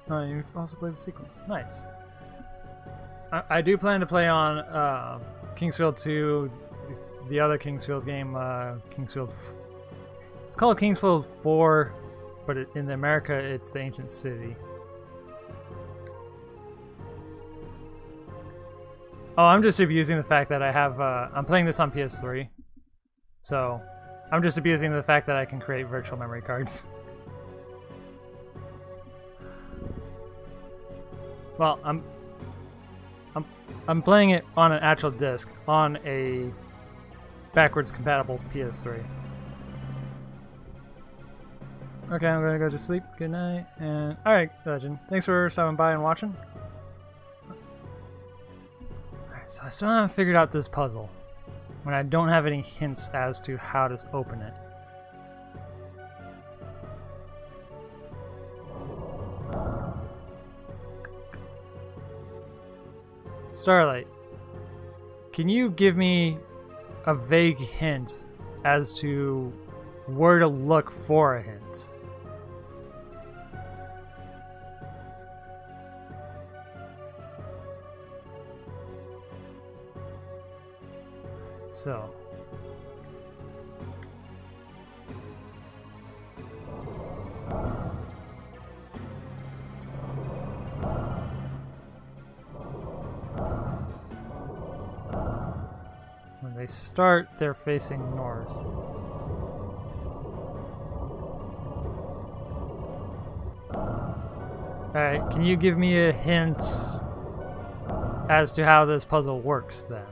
You also play the sequels. Nice. I do plan to play on Kingsfield 2, the other Kingsfield game, Kingsfield. It's called Kingsfield 4, but in America it's the Ancient City. Oh, I'm just abusing the fact that I have. I'm playing this on PS3, so I'm just abusing the fact that I can create virtual memory cards. Well, I'm playing it on an actual disc on a backwards compatible PS3. Okay, I'm gonna go to sleep. Good night, and alright, Legend. Thanks for stopping by and watching. Alright, so I still haven't figured out this puzzle when I don't have any hints as to how to open it. Starlight, can you give me a vague hint as to where to look for a hint? So. When they start, they're facing north. Alright, can you give me a hint as to how this puzzle works then?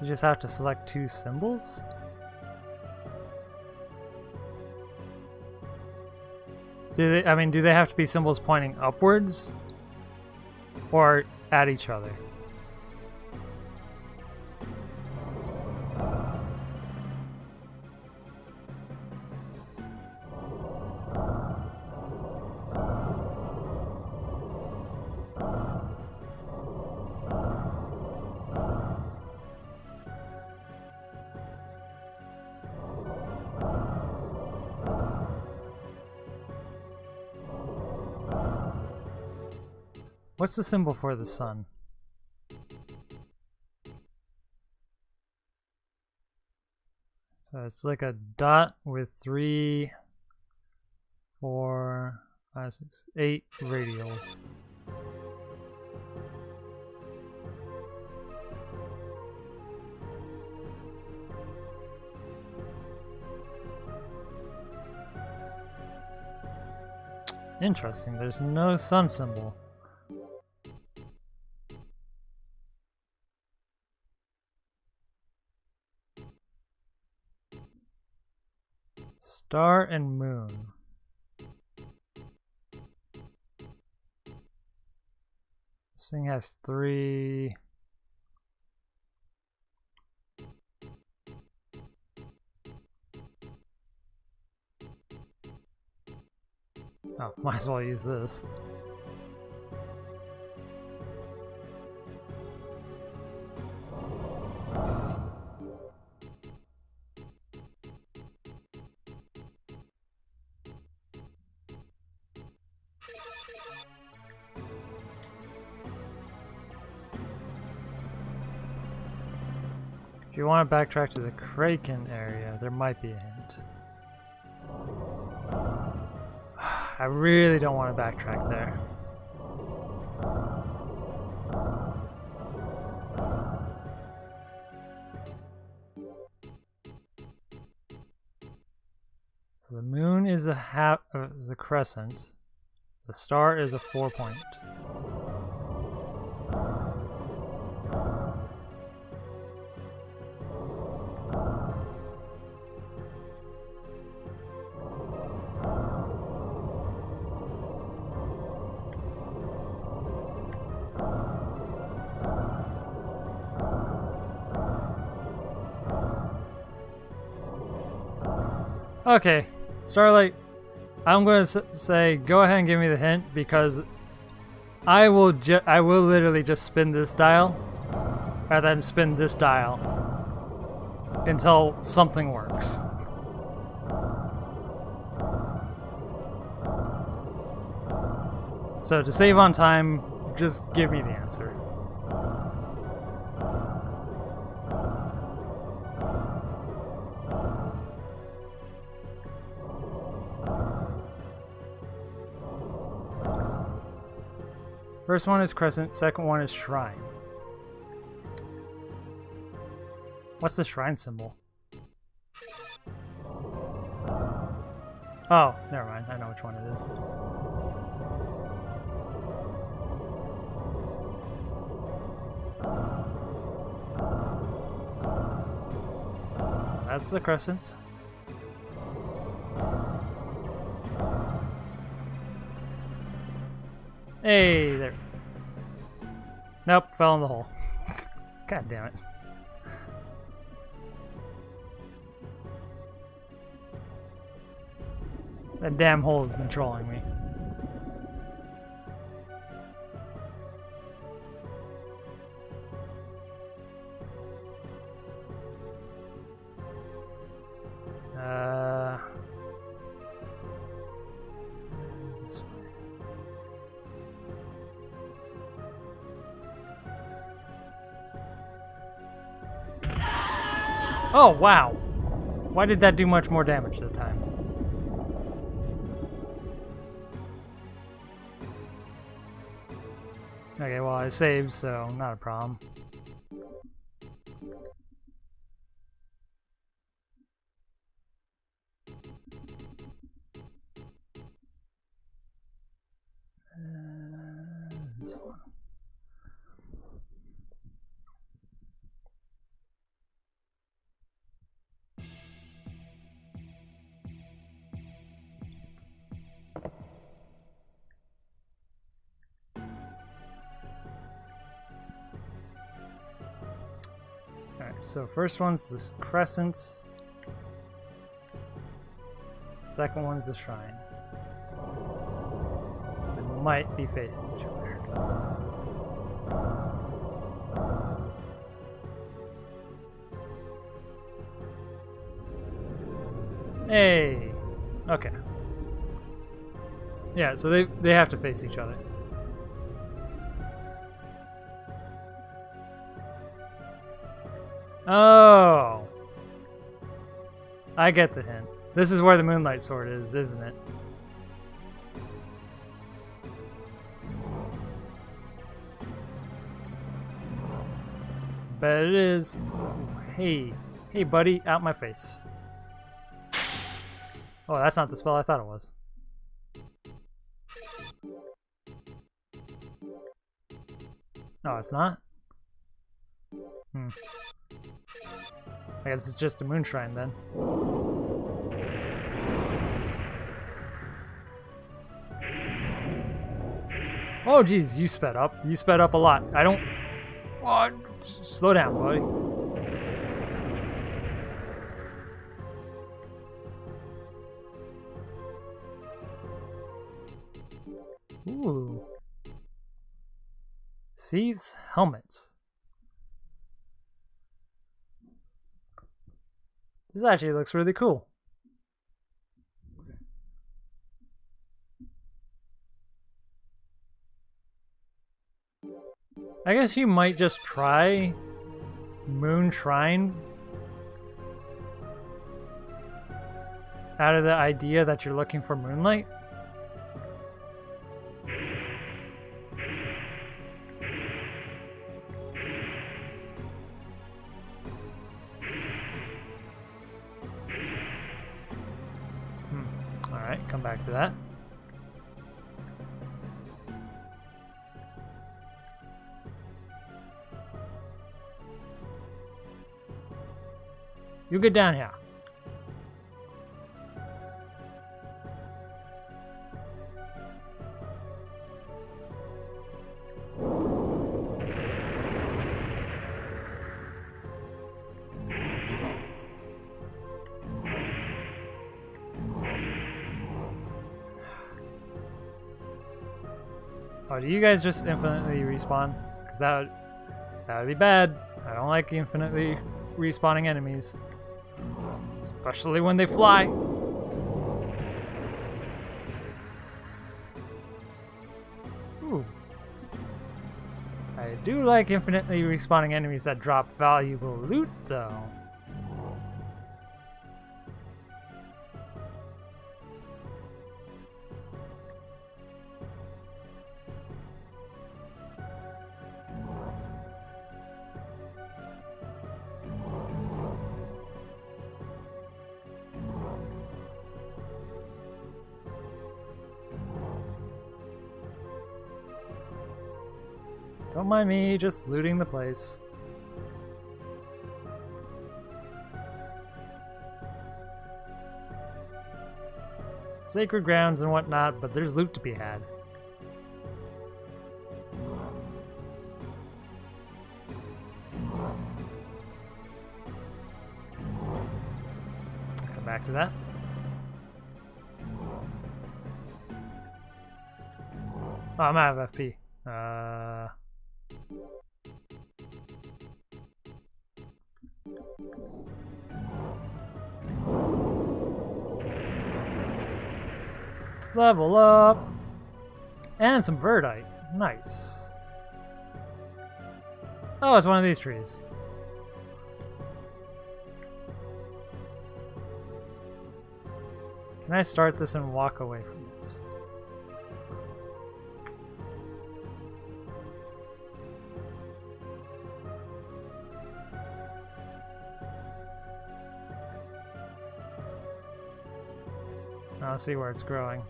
You just have to select two symbols? Do they have to be symbols pointing upwards or at each other? What's the symbol for the sun? So it's like a dot with 3, 4, 5, 6, 8 radials. Interesting, there's no sun symbol. Star and moon. This thing has 3. Oh, might as well use this. If you want to backtrack to the Kraken area, there might be a hint. I really don't want to backtrack there. So the moon is a crescent. The star is a 4-point. Okay, Starlight, I'm going to say go ahead and give me the hint because I will literally just spin this dial, rather than spin this dial, until something works. So to save on time, just give me the answer. First one is crescent, second one is shrine. What's the shrine symbol? Oh, never mind. I know which one it is. That's the crescents. Hey, there. Nope, fell in the hole. God damn it. That damn hole has been trolling me. This way. Oh, wow. Why did that do much more damage at the time? Okay, well, I saved, so not a problem. This one. Alright, so first one's the crescent. Second one's the shrine. They might be facing each other. Hey! Okay. Yeah, so they have to face each other. Oh! I get the hint. This is where the Moonlight Sword is, isn't it? Bet it is. Ooh, hey. Hey, buddy, out my face. Oh, that's not the spell I thought it was. Oh, it's not? Hmm. I guess it's just a moon shrine then. Oh, geez, you sped up. You sped up a lot. I don't... Oh, slow down, buddy. Ooh. Seeds, helmets. This actually looks really cool. I guess you might just try Moon Shrine out of the idea that you're looking for moonlight. Alright, come back to that. You get down here. Oh, do you guys just infinitely respawn? Because that would be bad. I don't like infinitely respawning enemies. Especially when they fly. Ooh. I do like infinitely respawning enemies that drop valuable loot, though. Don't mind me, just looting the place. Sacred grounds and whatnot, but there's loot to be had. Come back to that. Oh, I'm out of FP. Level up! And some verdite. Nice. Oh, it's one of these trees. Can I start this and walk away from it? I'll see where it's growing.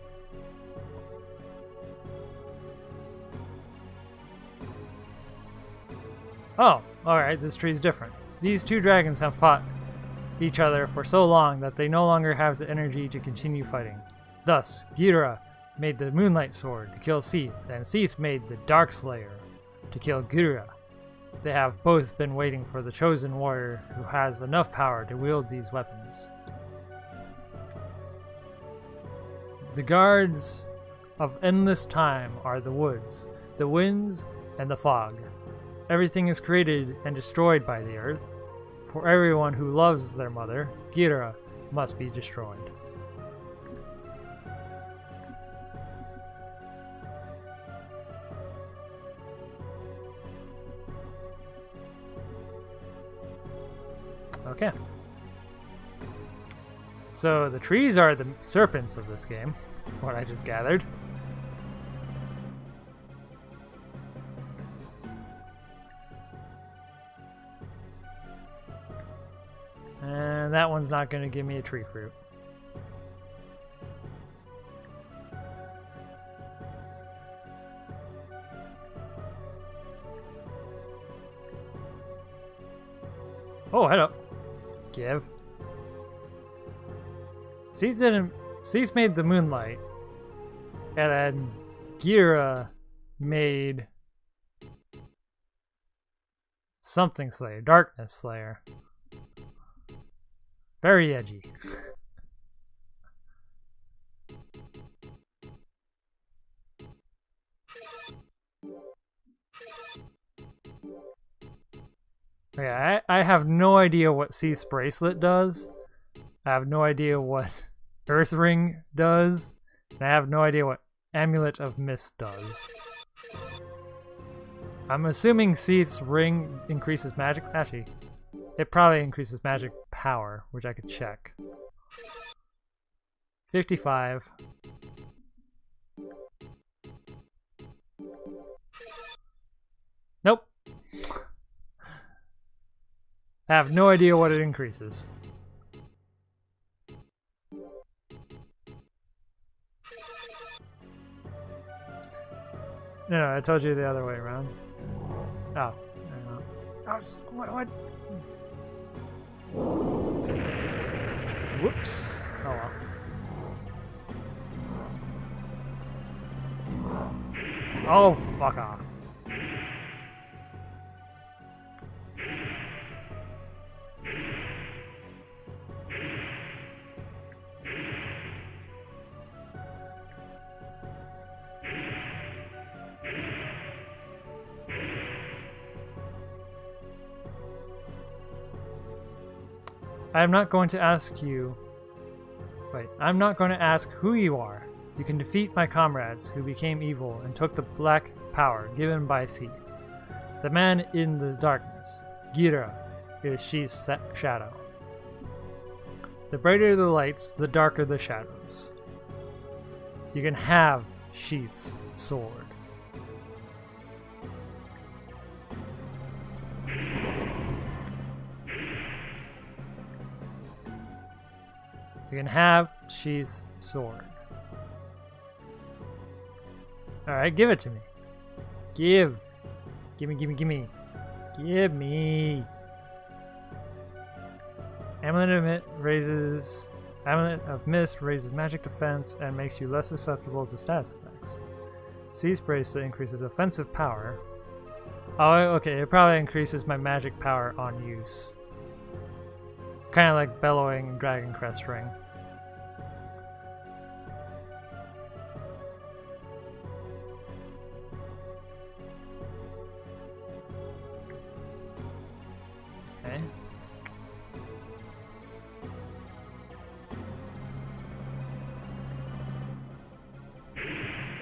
Oh, alright, this tree's different. These two dragons have fought each other for so long that they no longer have the energy to continue fighting. Thus, Ghidorah made the Moonlight Sword to kill Seath, and Seath made the Dark Slayer to kill Ghidorah. They have both been waiting for the chosen warrior who has enough power to wield these weapons. The guards of endless time are the woods, the winds, and the fog. Everything is created and destroyed by the earth. For everyone who loves their mother, Ghidorah must be destroyed. Okay. So the trees are the serpents of this game, is what I just gathered. And that one's not going to give me a tree fruit. Oh, hello. Give. Seath made the Moonlight, and then Ghidorah made something Slayer, Darkness Slayer. Very edgy. Okay, I have no idea what Seath's bracelet does. I have no idea what Earth Ring does. And I have no idea what Amulet of Mist does. I'm assuming Seath's ring increases magic. Actually, it probably increases magic power, which I could check. 55. Nope. I have no idea what it increases. No, I told you the other way around. Oh, what? Whoops. Oh well. Oh, fuck off. I'm not going to ask you... Wait, I'm not going to ask who you are. You can defeat my comrades who became evil and took the black power given by Seath. The man in the darkness, Gira, is Sheath's shadow. The brighter the lights, the darker the shadows. You can have Sheath's sword. You can have Sheath's sword. Alright, give it to me. Give. Gimme, gimme, gimme. Give me. Amulet of Mist raises magic defense and makes you less susceptible to status effects. Seize Bracelet increases offensive power. Oh, okay, it probably increases my magic power on use. Kind of like Bellowing Dragon Crest Ring. Okay.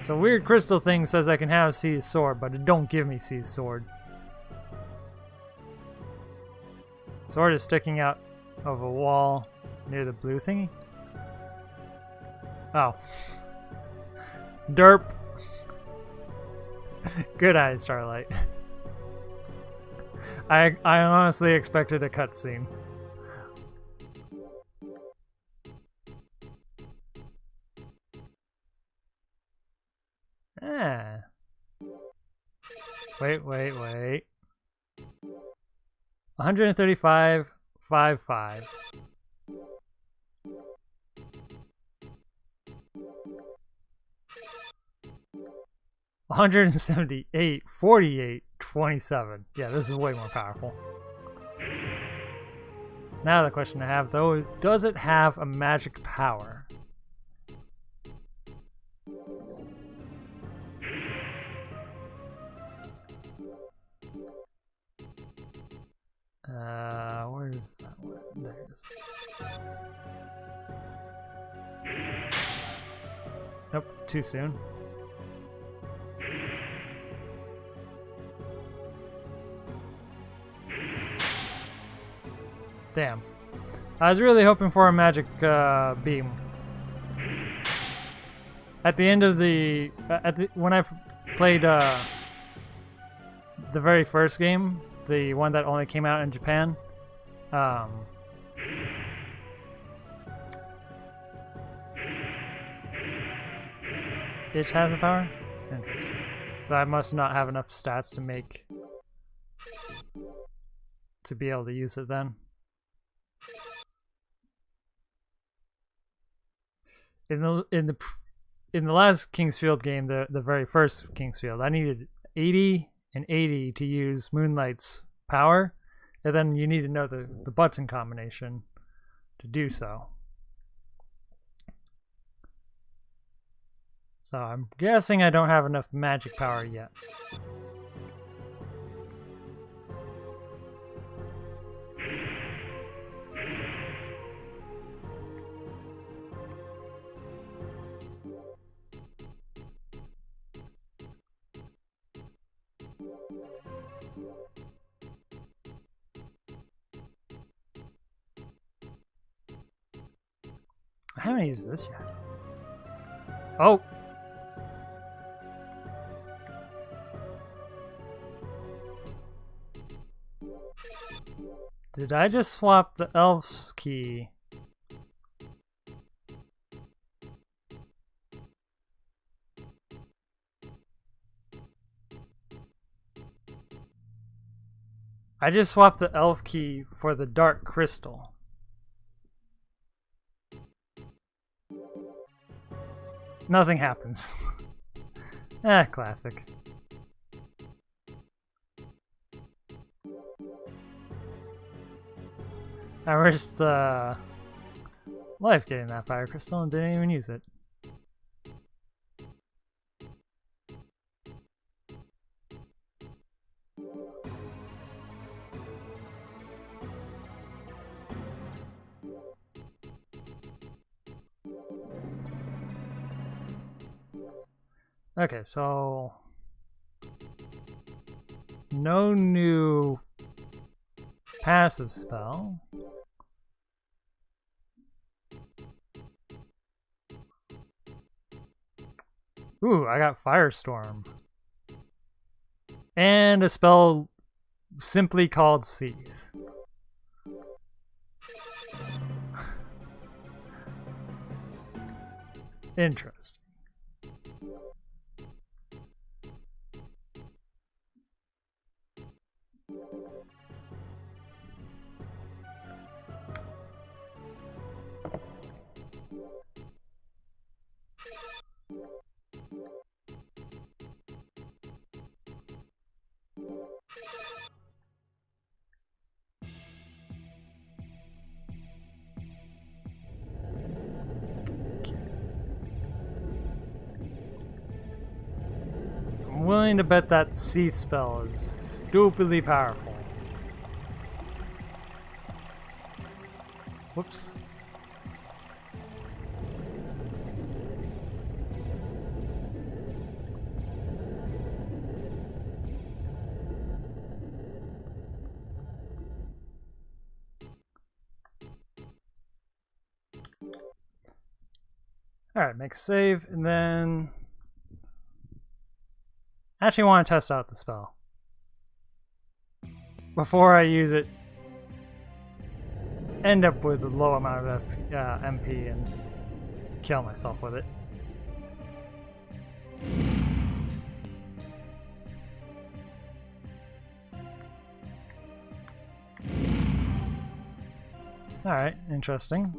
So weird crystal thing says I can have Sea's sword, but it don't give me Sea's sword. Sword is sticking out of a wall near the blue thingy. Oh. Derp. Good eye, Starlight. I honestly expected a cutscene. Ah. Wait. 135.55. $178.48.27. Yeah, this is way more powerful. Now the question I have though is, does it have a magic power? Where is that one? There it is. Nope, too soon. Damn. I was really hoping for a magic beam. At the end of the... when I played the very first game, the one that only came out in Japan, it has a power? Interesting. So I must not have enough stats to be able to use it then. In the last Kingsfield game, the very first Kingsfield, I needed 80 and 80 to use Moonlight's power, and then you need to know the button combination to do so. So I'm guessing I don't have enough magic power yet. I haven't used this yet. Oh! Did I just swap the elf's key? I just swapped the elf key for the dark crystal. Nothing happens. Classic. I risked life getting that fire crystal and didn't even use it. Okay, so no new passive spell. Ooh, I got Firestorm. And a spell simply called Seath. Interesting. I'm willing to bet that Seath spell is stupidly powerful. Whoops. Alright, make a save, and then I actually want to test out the spell before I use it. End up with a low amount of MP and kill myself with it. Alright, interesting.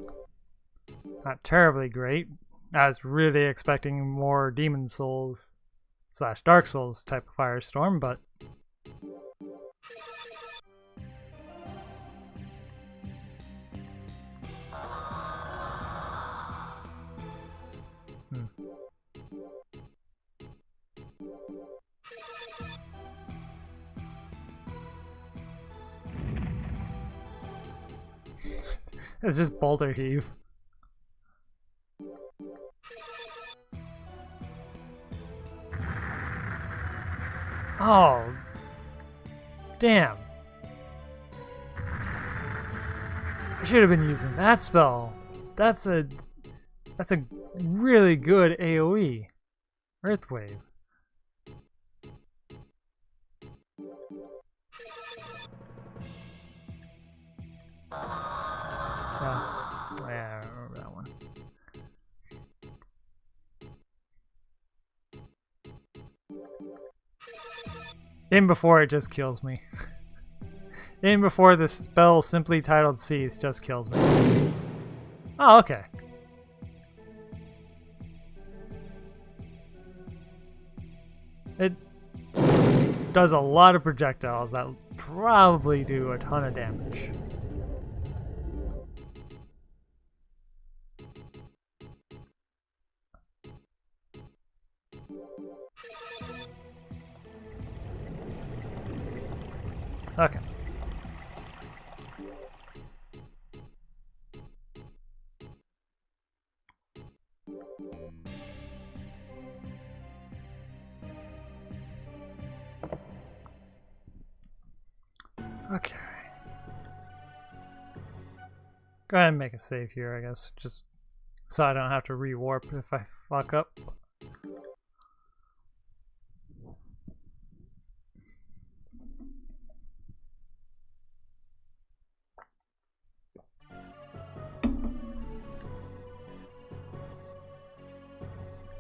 Not terribly great. I was really expecting more Demon Souls / Dark Souls type of Firestorm, but it's just Boulder Heave. Oh, damn. I should have been using that spell. That's a really good AoE. Earthwave. Yeah, I remember that one. In before it just kills me. In before the spell simply titled Seath just kills me. Oh, okay. It does a lot of projectiles that probably do a ton of damage. Okay. Okay. Go ahead and make a save here, I guess. Just so I don't have to re-warp if I fuck up.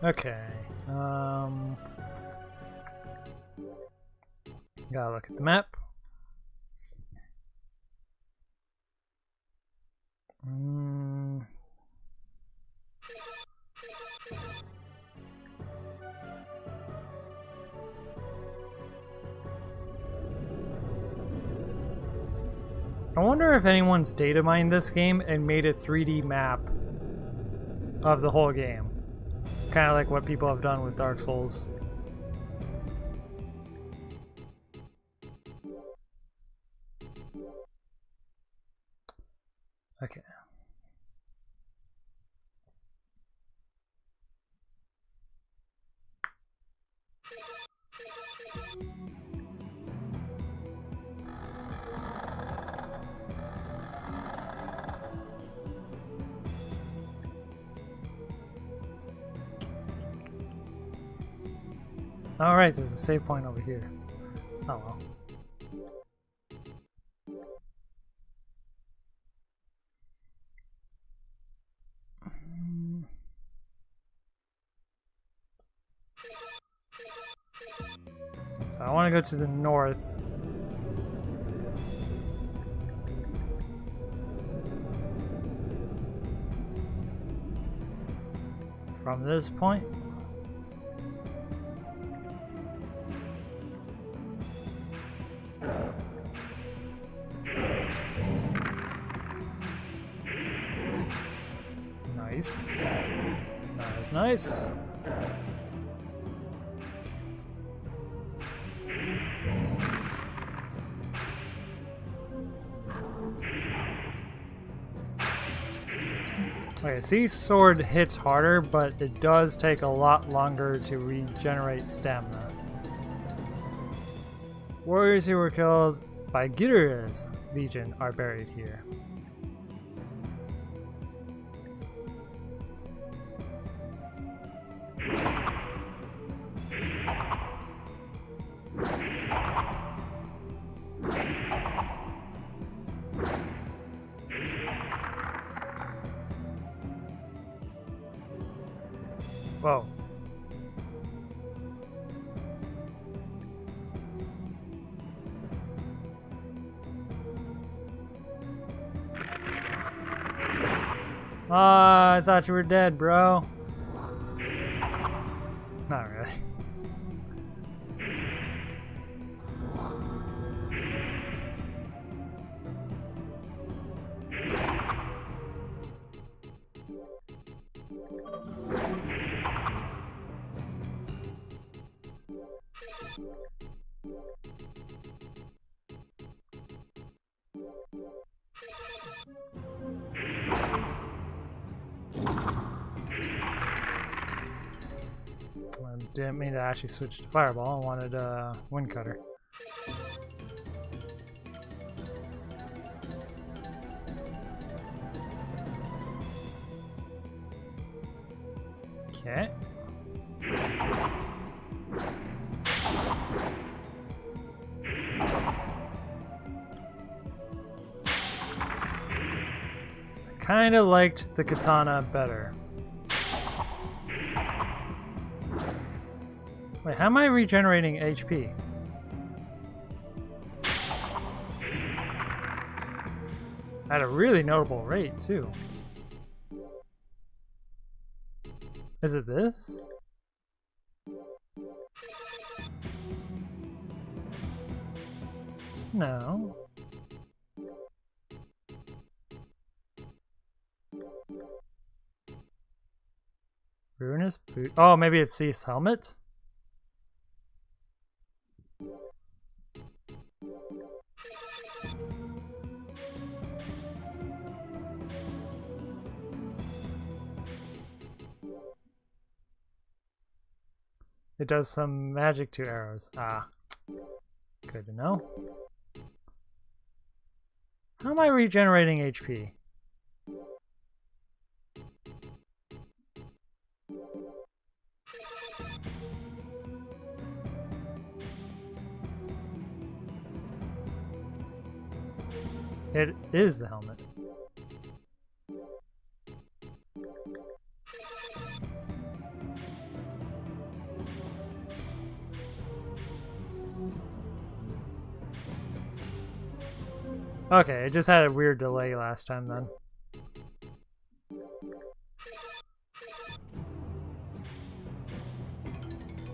Okay. Gotta look at the map. I wonder if anyone's data mined this game and made a 3D map of the whole game. Kind of like what people have done with Dark Souls. Okay. Alright, there's a save point over here. Oh well. So I want to go to the north. From this point. Nice. That's nice. Okay, see, sword hits harder, but it does take a lot longer to regenerate stamina. Warriors who were killed by Gidera's legion are buried here. Whoa. Ah, I thought you were dead, bro. Not really. I didn't mean to actually switch to Fireball. I wanted Wind Cutter. Okay. I kind of liked the katana better. Wait, how am I regenerating HP? At a really notable rate, too. Is it this? No. Ruinous boot. Oh, maybe it's Cease helmet? It does some magic to arrows. Ah. Good to know. How am I regenerating HP? It is the helmet. Okay, it just had a weird delay last time then.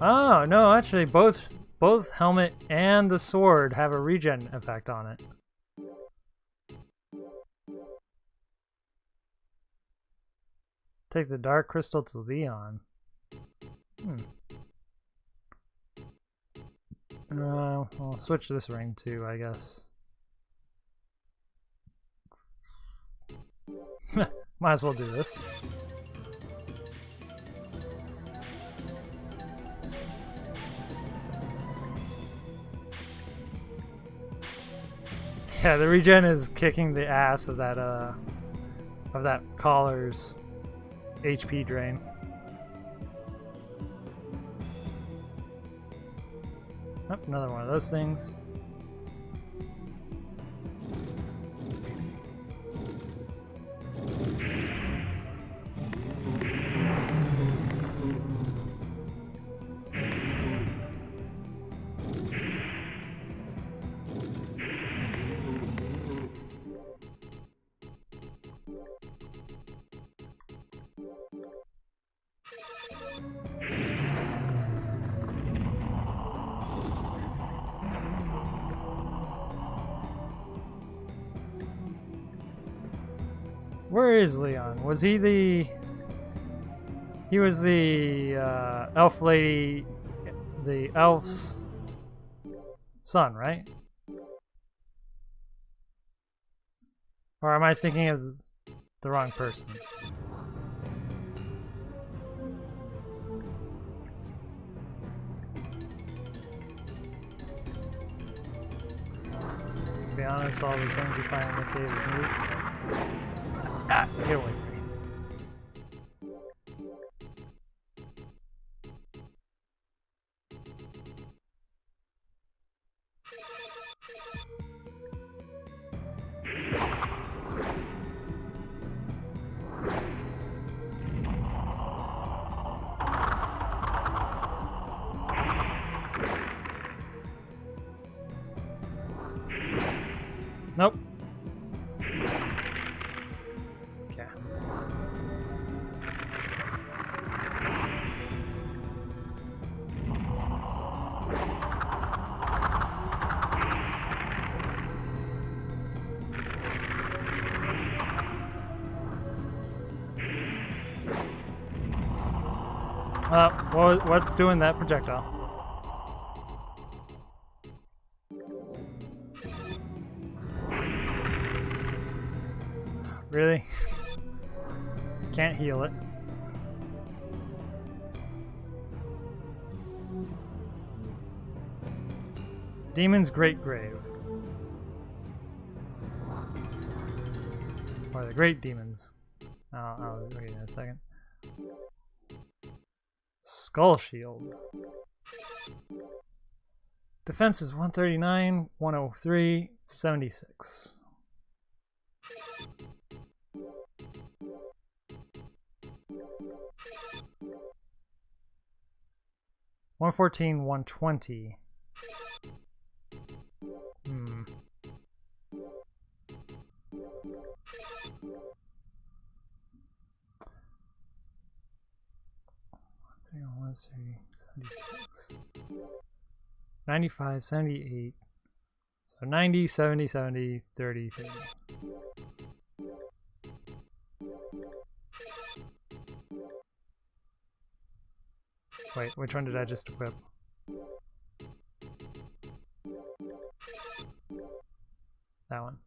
Oh, no, actually both helmet and the sword have a regen effect on it. Take the dark crystal to Leon. I'll switch this ring too, I guess. Might as well do this. Yeah, the regen is kicking the ass of that collar's HP drain. Oh, another one of those things. Where is Leon? Was he the... He was the elf lady, the elf's son, right? Or am I thinking of the wrong person? To be honest, all the things you find in the cave is moot. Ah, get away from me. Nope. Okay. What's doing that projectile? Really? Can't heal it. Demon's Great Grave. Or the Great Demons. I'll read in a second. Skull Shield. Defense is 139, 103, 76. 114, 120. One, 76. 95, 78. So 90, 70, 70, 30, 30. Wait, which one did I just equip? That one.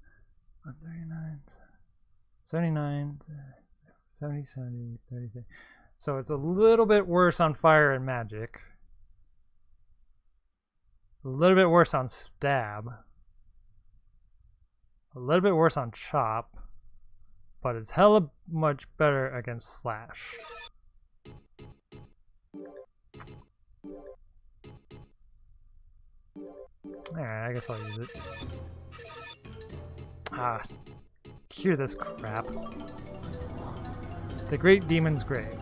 139, 79, 70, 70, 30, 30. So it's a little bit worse on fire and magic. A little bit worse on stab. A little bit worse on chop. But it's hella much better against slash. Alright, I guess I'll use it. Ah, cure this crap. The Great Demon's Grave.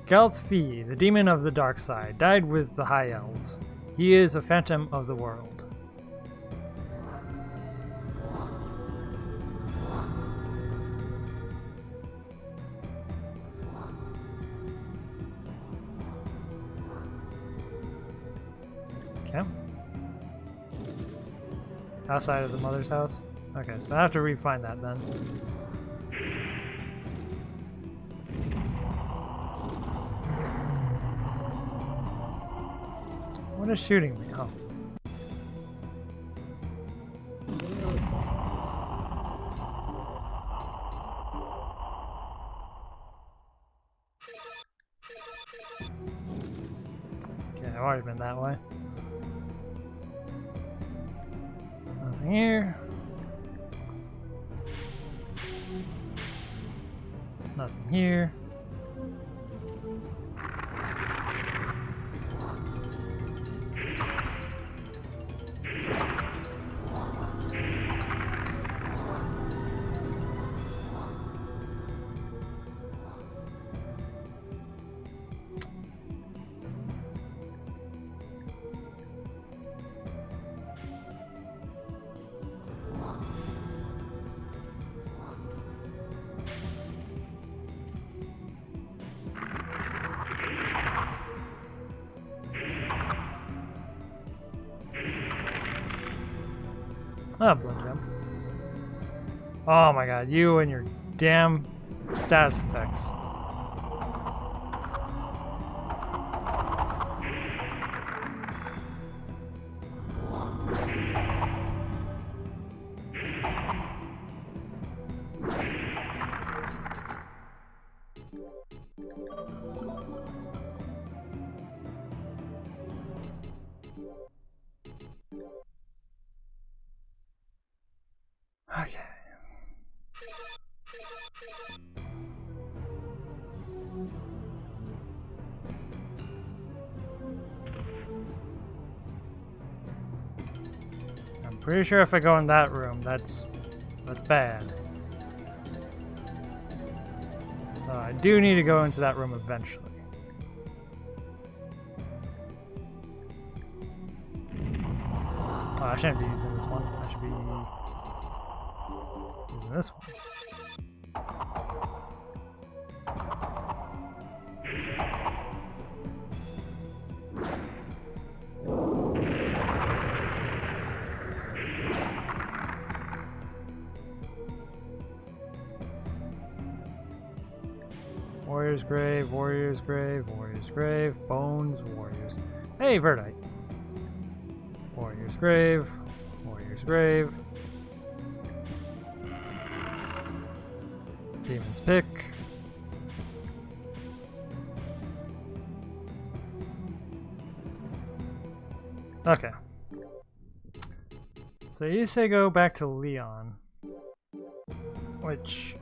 Galthfi, the demon of the dark side, died with the High Elves. He is a phantom of the world. Okay. Outside of the mother's house? Okay, so I have to re-find that then. What is shooting me? Oh. Okay, I've already been that way. Nothing here. Nothing here. Ah, blood gem. Oh my god, you and your damn status effects. Okay. I'm pretty sure if I go in that room, that's bad. I do need to go into that room eventually. Oh, I shouldn't be using this one. I should be using this one. Warrior's grave, warrior's grave, warrior's grave, bones, warriors. Hey, Verdite. Warrior's grave, warrior's grave. Demon's pick. Okay. So you say go back to Leon, which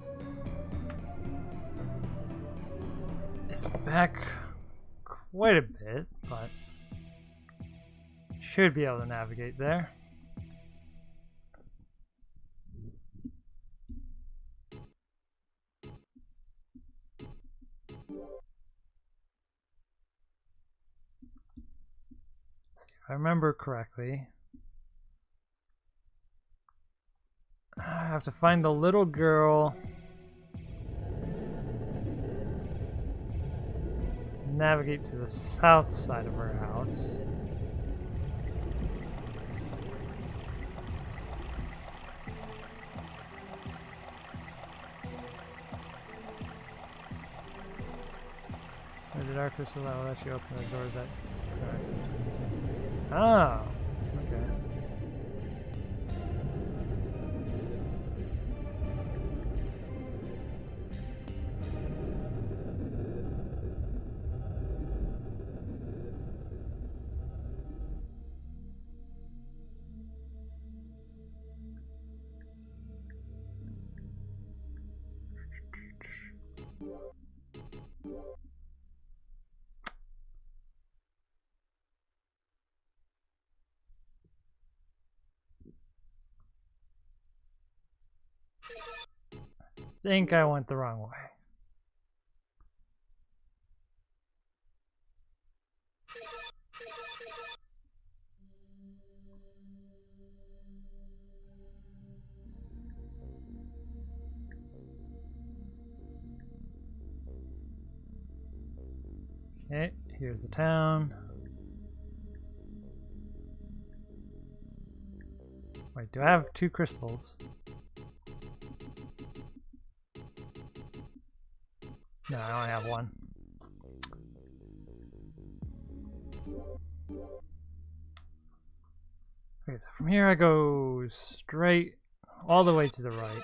is back quite a bit, but should be able to navigate there. See if I remember correctly. I have to find the little girl. Navigate to the south side of her house. The dark crystal that will let you open the doors that. Oh, okay. I think I went the wrong way. Okay, here's the town. Wait, do I have 2 crystals? No, I only have 1. Okay, so from here I go straight all the way to the right.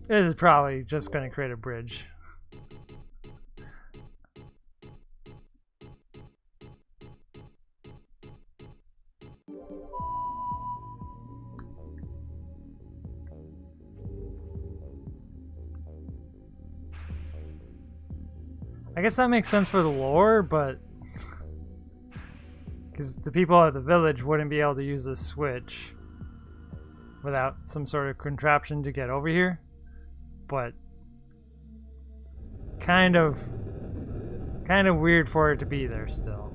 This is probably just going to create a bridge. I guess that makes sense for the lore, but because the people at the village wouldn't be able to use this switch without some sort of contraption to get over here, but kind of weird for it to be there still.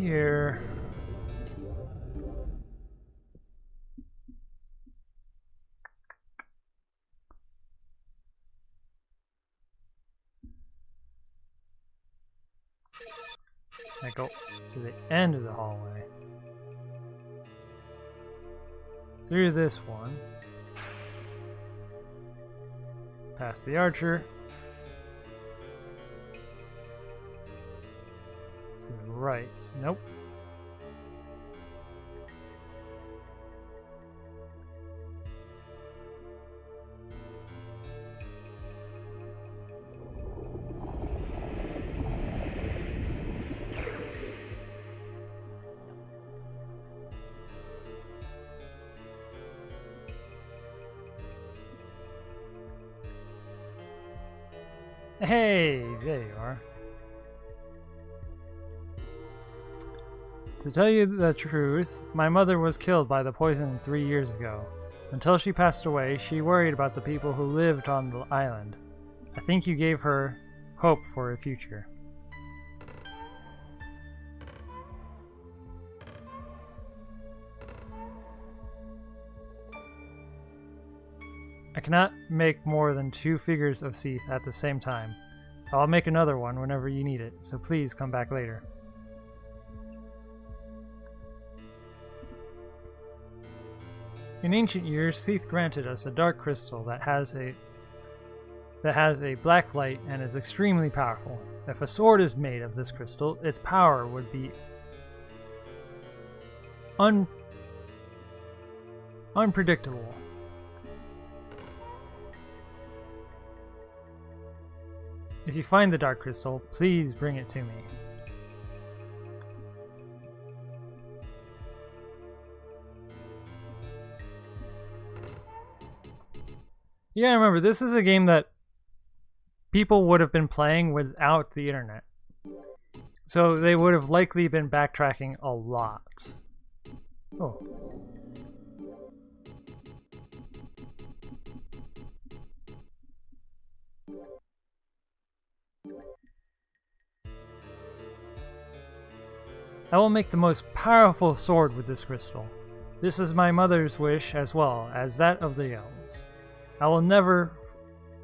here. I go to the end of the hallway. Through this one. Past the archer. To the right. Nope. Hey, there you are. To tell you the truth, my mother was killed by the poison 3 years ago. Until she passed away, she worried about the people who lived on the island. I think you gave her hope for a future. I cannot make more than 2 figures of Seath at the same time. I'll make another one whenever you need it, so please come back later. In ancient years, Seath granted us a dark crystal that has a black light and is extremely powerful. If a sword is made of this crystal, its power would be unpredictable. If you find the dark crystal, please bring it to me. Yeah, remember, this is a game that people would have been playing without the internet. So they would have likely been backtracking a lot. Oh. I will make the most powerful sword with this crystal. This is my mother's wish as well as that of the elves. I will never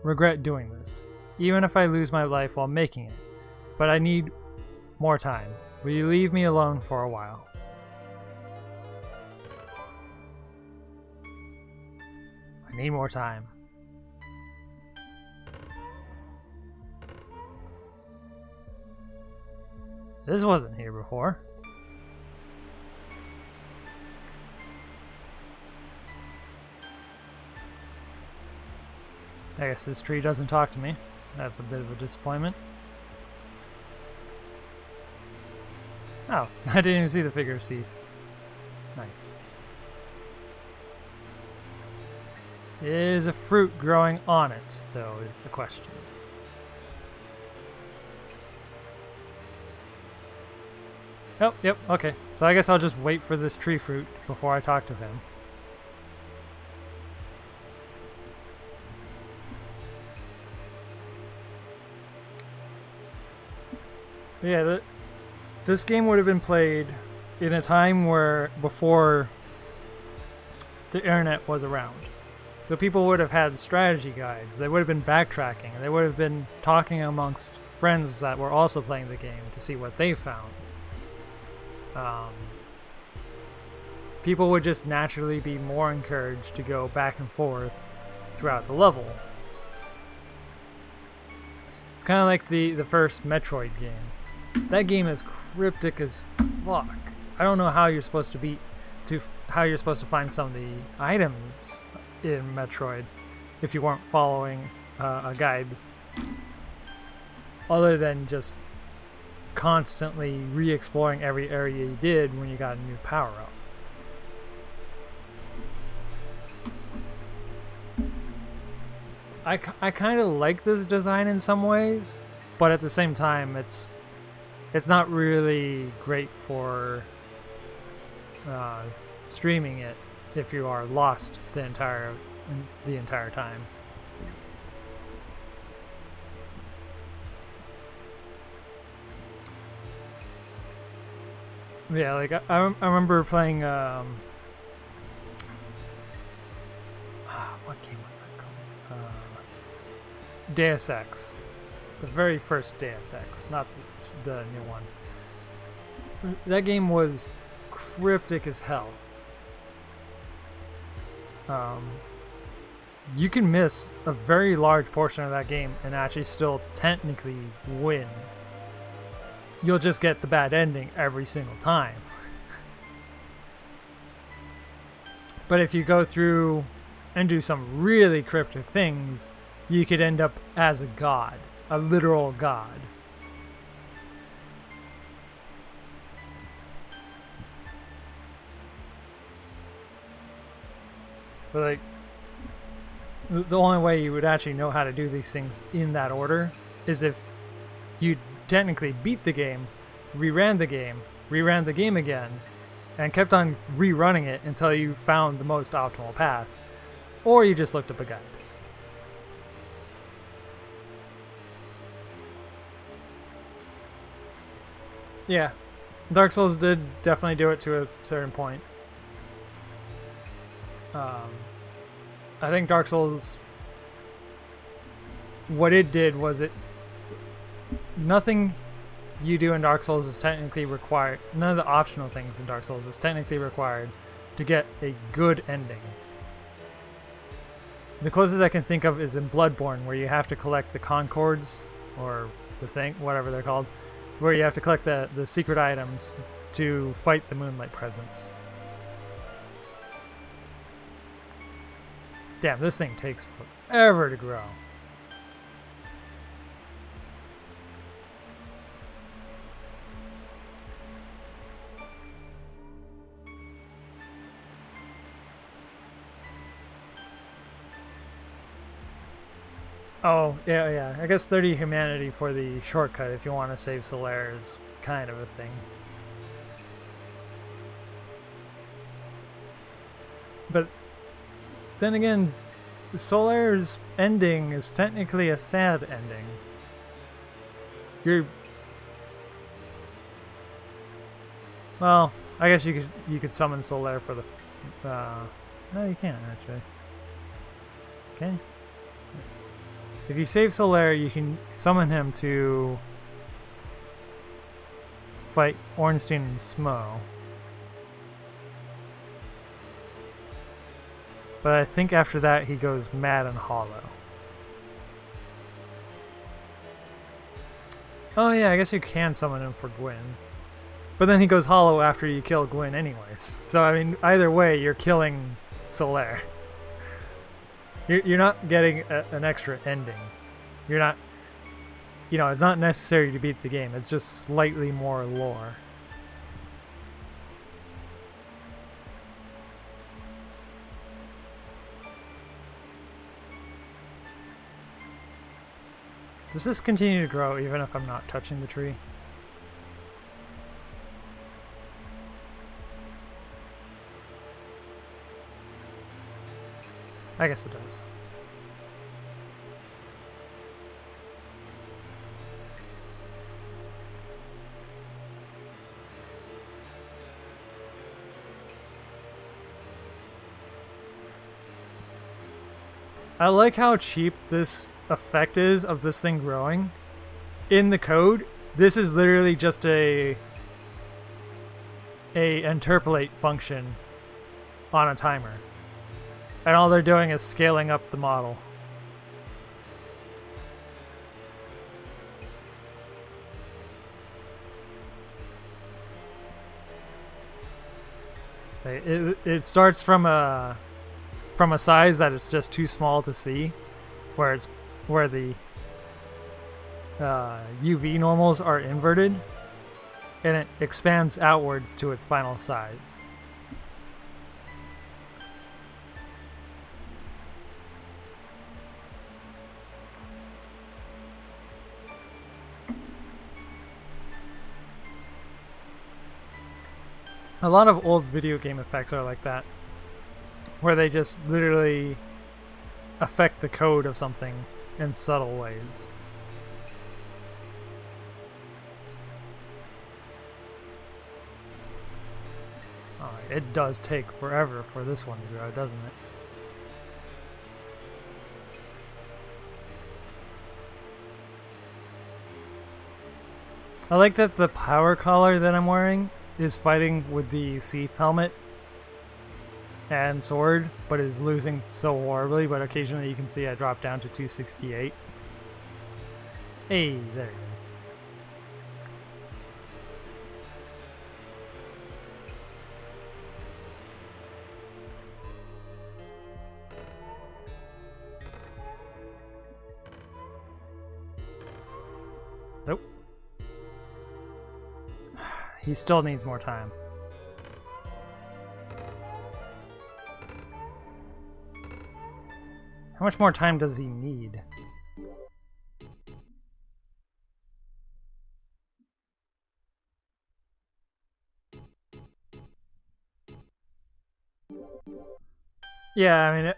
regret doing this, even if I lose my life while making it. But I need more time. Will you leave me alone for a while? I need more time. This wasn't here before. I guess this tree doesn't talk to me. That's a bit of a disappointment. Oh, I didn't even see the figure of Seath. Nice. Is a fruit growing on it, though, is the question. Oh, yep, okay. So I guess I'll just wait for this tree fruit before I talk to him. Yeah, this game would have been played in a time where before the internet was around. So people would have had strategy guides, they would have been backtracking, they would have been talking amongst friends that were also playing the game to see what they found. People would just naturally be more encouraged to go back and forth throughout the level. It's kind of like the first Metroid game. That game is cryptic as fuck. I don't know how you're supposed to find some of the items in Metroid if you weren't following a guide, other than just constantly re-exploring every area you did when you got a new power-up. I kind of like this design in some ways, but at the same time it's not really great for streaming it if you are lost the entire time. Yeah, like I remember playing what game was that called? Deus Ex, the very first Deus Ex, not the new one. That game was cryptic as hell. You can miss a very large portion of that game and actually still technically win. You'll just get the bad ending every single time. But if you go through and do some really cryptic things, you could end up as a god, a literal god. But like, the only way you would actually know how to do these things in that order is if you technically beat the game, reran the game again, and kept on rerunning it until you found the most optimal path, or you just looked up a guide. Yeah, Dark Souls did definitely do it to a certain point. I think Dark Souls, what it did was nothing you do in Dark Souls is technically required, none of the optional things in Dark Souls is technically required to get a good ending. The closest I can think of is in Bloodborne, where you have to collect the Concords, or the thing, whatever they're called, where you have to collect the secret items to fight the Moonlight Presence. Damn, this thing takes forever to grow. Oh, yeah. I guess 30 humanity for the shortcut if you want to save Solaire is kind of a thing. But then again, Solaire's ending is technically a sad ending. Well, I guess you could summon Solaire for the no, you can't actually. Okay. If you save Solaire, you can summon him to fight Ornstein and Smo. But I think after that he goes mad and hollow. Oh yeah, I guess you can summon him for Gwyn. But then he goes hollow after you kill Gwyn anyways. So I mean, either way, you're killing Solaire. You're not getting an extra ending. You're not... You know, it's not necessary to beat the game. It's just slightly more lore. Does this continue to grow even if I'm not touching the tree? I guess it does. I like how cheap this effect is of this thing growing. In the code, this is literally just a interpolate function on a timer. And all they're doing is scaling up the model. It starts from a size that it's just too small to see, where the UV normals are inverted, and it expands outwards to its final size. A lot of old video game effects are like that, where they just literally affect the code of something in subtle ways. it does take forever for this one to grow, doesn't it? I like that the power collar that I'm wearing is fighting with the Seath helmet and sword, but is losing so horribly, but occasionally you can see I drop down to 268. Hey, there it is. Nope. He still needs more time. How much more time does he need? Yeah, I mean,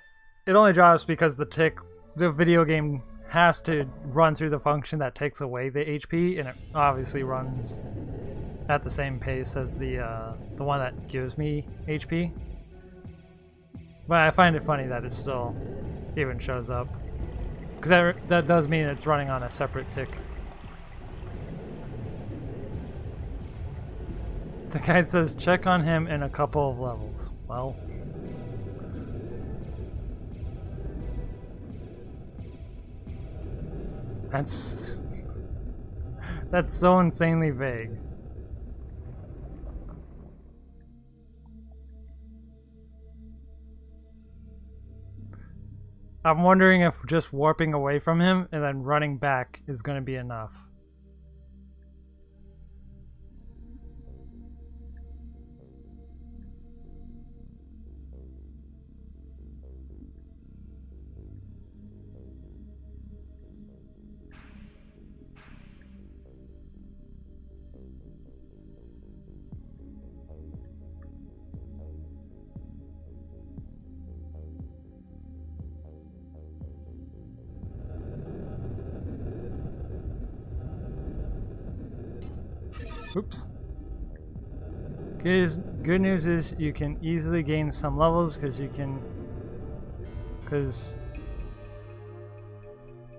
it only drops because the video game has to run through the function that takes away the HP, and it obviously runs at the same pace as the one that gives me HP. But I find it funny that it still even shows up, because that does mean it's running on a separate tick. The guide says check on him in a couple of levels. Well, that's so insanely vague. I'm wondering if just warping away from him and then running back is going to be enough. Oops. Good news is you can easily gain some levels because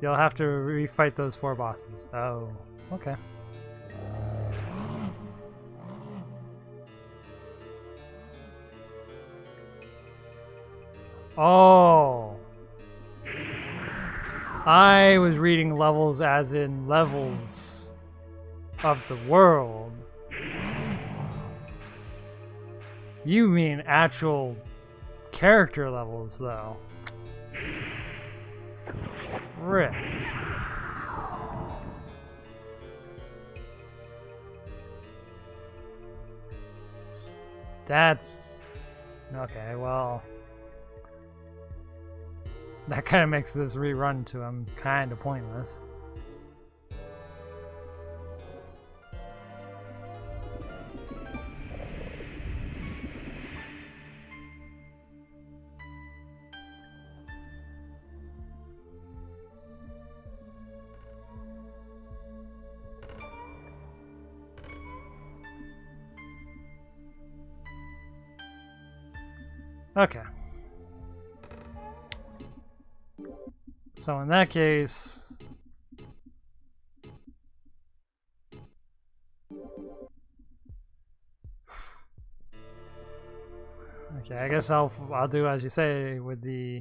you'll have to refight those 4 bosses. Oh, okay. Oh. I was reading levels as in levels of the world. You mean actual character levels, though. Frick. That's... okay, well... that kind of makes this rerun to him kind of pointless. Okay. So in that case... okay, I guess I'll do as you say with the...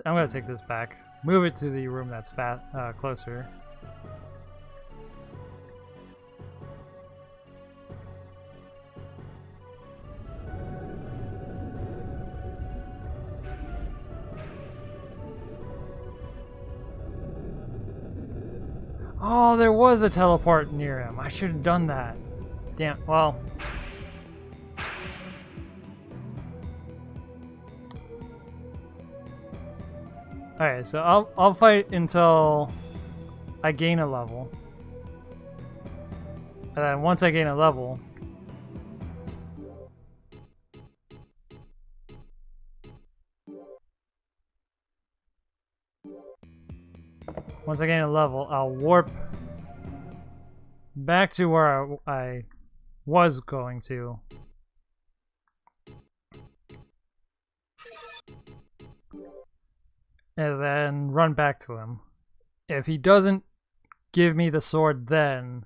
I'm gonna take this back. Move it to the room that's closer. Oh, there was a teleport near him. I should have done that. Damn, well. Alright, so I'll fight until I gain a level. And then once I gain a level, I'll warp back to where I was going to. and then run back to him. If he doesn't give me the sword then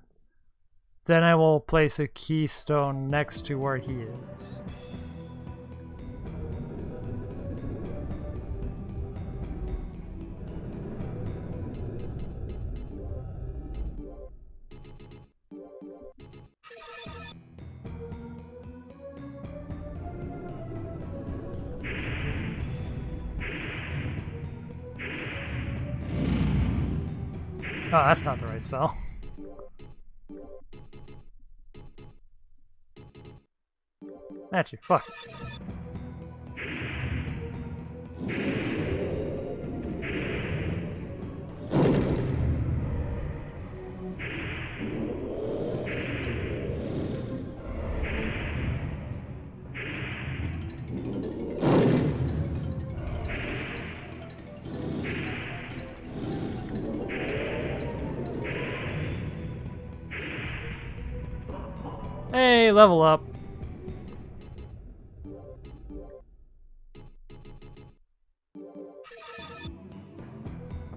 I will place a keystone next to where he is. Oh, that's not the right spell. Actually, fuck. Hey, level up.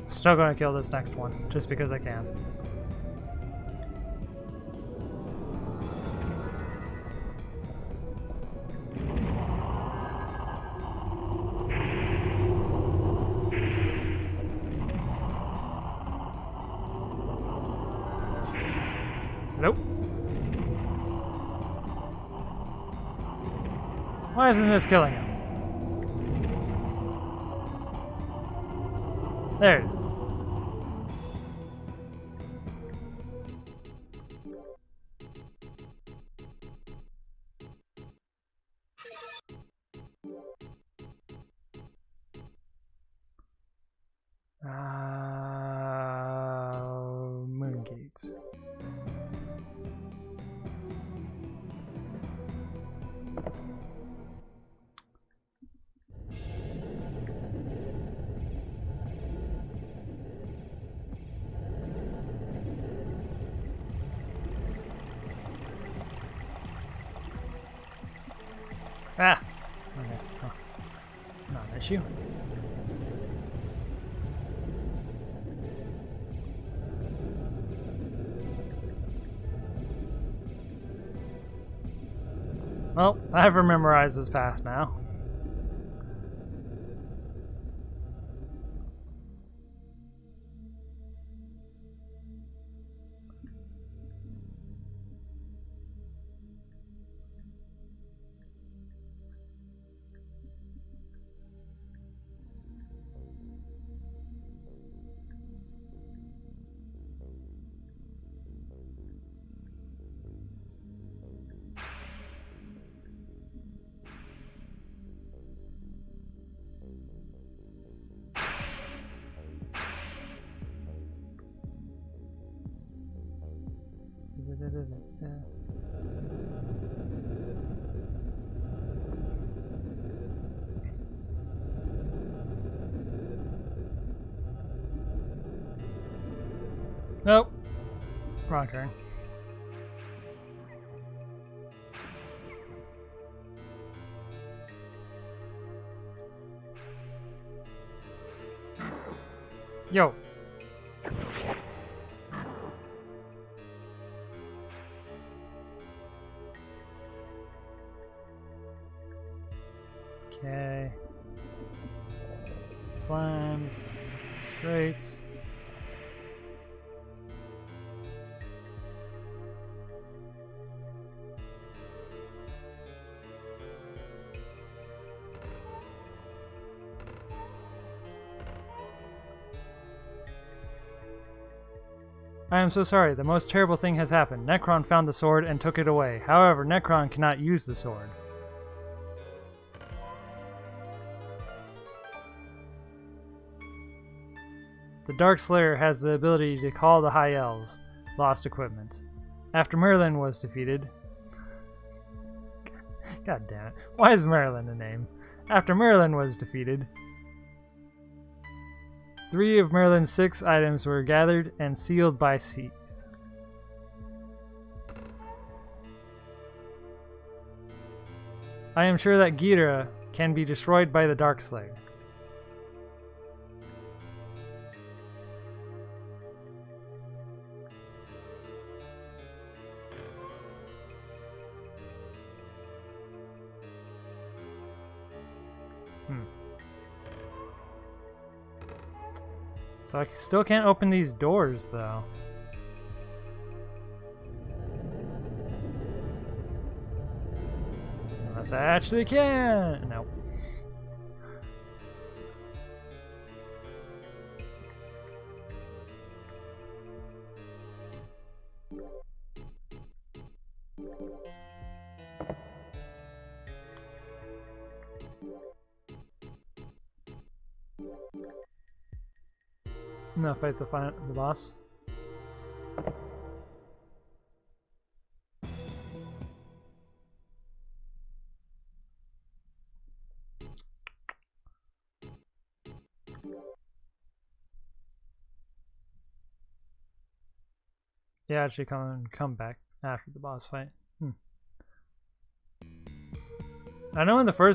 Still gonna kill this next one, just because I can. Nope. Why isn't this killing him? There it is. Moon gates. Ah! Okay. Oh. Not an issue. Well, I've memorized this path now. Nope. Wrong turn. Yo. Okay. Slams. Straights. I am so sorry. The most terrible thing has happened. Necron found the sword and took it away. However, Necron cannot use the sword. The Dark Slayer has the ability to call the High Elves, lost equipment. After Merlin was defeated... God damn it. Why is Merlin a name? After Merlin was defeated, 3 of Merlin's 6 items were gathered and sealed by Seath. I am sure that Ghidra can be destroyed by the Dark Slayer. So I still can't open these doors, though. Unless I actually can! No. No fight to find the boss. Yeah, actually come back after the boss fight. I know in the first